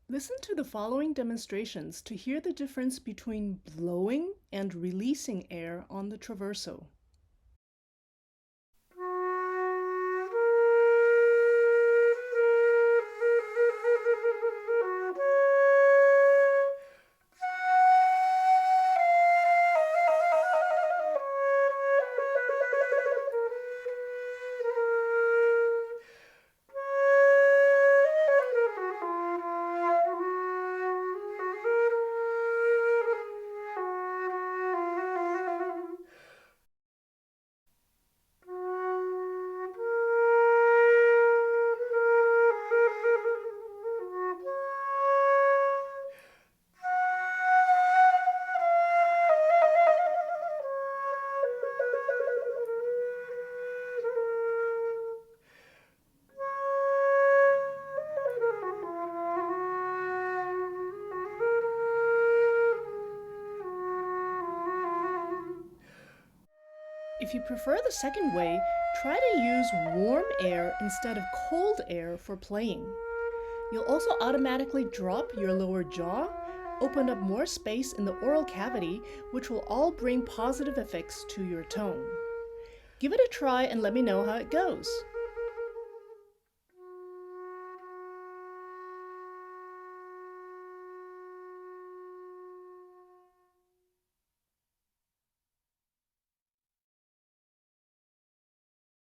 Listen to the following demonstrations to hear the difference between blowing and releasing air on the traverso. If you prefer the second way, try to use warm air instead of cold air for playing. You'll also automatically drop your lower jaw, open up more space in the oral cavity, which will all bring positive effects to your tone. Give it a try and let me know how it goes.